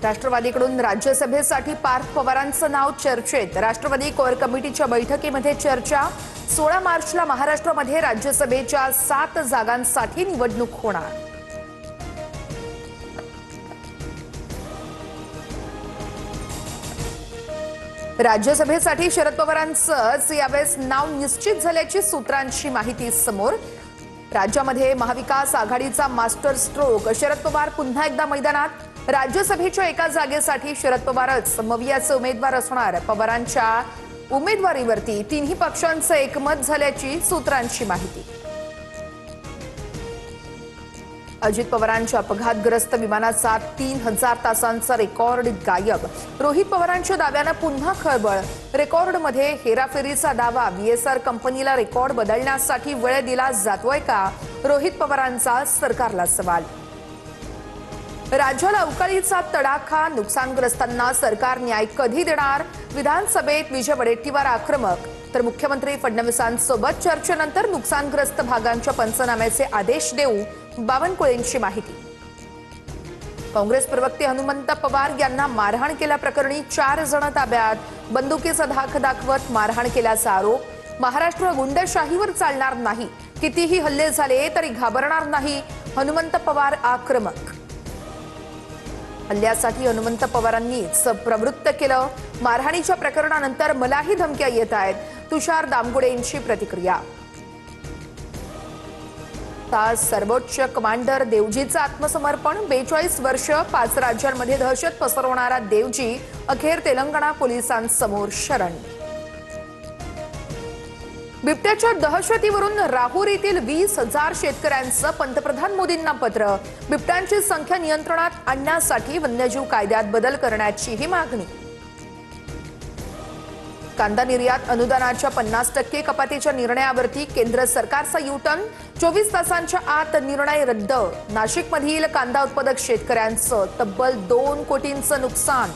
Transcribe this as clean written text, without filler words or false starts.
राष्ट्रवादीकडून राज्यसभेसाठी पार्थ पवारांचं नाव चर्चेत। राष्ट्रवादी कोर कमिटीच्या बैठकीमध्ये चर्चा। 16 मार्चला महाराष्ट्रामध्ये राज्यसभेच्या 7 जागांसाठी निवडणूक होणार। राज्यसभेसाठी शरद पवारांचंच यावेळेस नाव निश्चित झाल्याची सूत्रांची माहिती समोर। राज्यामध्ये महाविकास आघाडीचा मास्टर स्ट्रोक। शरद पवार पुन्हा एकदा मैदानात। राज्यसभेच्या एका जागेसाठी शरद पवारच संभाव्य उमेदवार असणार। पवारांच्या उमेदवारीवरती तिन्ही पक्षांचं एकमत झाल्याची सूत्रांची माहिती। अजित पवारांच्या अपघातग्रस्त विमानाचा 3000 तासांचा रेकॉर्ड गायब। रोहित पवारांच्या दाव्यानं पुन्हा खळबळ। रेकॉर्डमध्ये हेराफेरीचा दावा। VSR कंपनीला रेकॉर्ड बदलण्यासाठी वेळ दिला जातोय का? रोहित पवारांचा सरकारला सवाल। राज्याला अवकाळीचा तडाखा। नुकसानग्रस्तांना सरकार न्याय कधी देणार? विधानसभेत विजय वडेट्टीवार आक्रमक। तर मुख्यमंत्री फडणवीसांसोबत चर्चेनंतर नुकसानग्रस्त भागांच्या पंचनाम्याचे आदेश देऊ। बावनकुळेंची माहिती। काँग्रेस प्रवक्ते हनुमंत पवार यांना मारहाण केल्याप्रकरणी 4 जण ताब्यात। बंदुकीचा धाक दाखवत मारहाण केल्याचा आरोप। महाराष्ट्र गुंडशाहीवर चालणार नाही। कितीही हल्ले झाले तरी घाबरणार नाही। हनुमंत पवार आक्रमक। हल्ल्यासाठी हनुमंत पवारांनीच प्रवृत्त केलं। मारहाणीच्या प्रकरणानंतर मलाही धमक्या येत आहेत। तुषार दामगुडेंची प्रतिक्रिया। सर्वोच्च कमांडर देवजीचं आत्मसमर्पण। 42 वर्ष 5 राज्यांमध्ये दहशत पसरवणारा देवजी अखेर तेलंगणा पोलिसांसमोर शरण। बिबट्याच्या दहशतीवरून राहुरी येथील 20,000 शेतकऱ्यांचं पंतप्रधान मोदींना पत्र। बिबट्यांची संख्या नियंत्रणात आणण्यासाठी वन्यजीव कायद्यात बदल करण्याचीही मागणी। कांदा निर्यात अनुदानाच्या 50% कपातीच्या निर्णयावरती केंद्र सरकारचा U-टर्न। 24 तासांच्या आत निर्णय रद्द। नाशिकमधील कांदा उत्पादक शेतकऱ्यांचं तब्बल 2 कोटींचं नुकसान।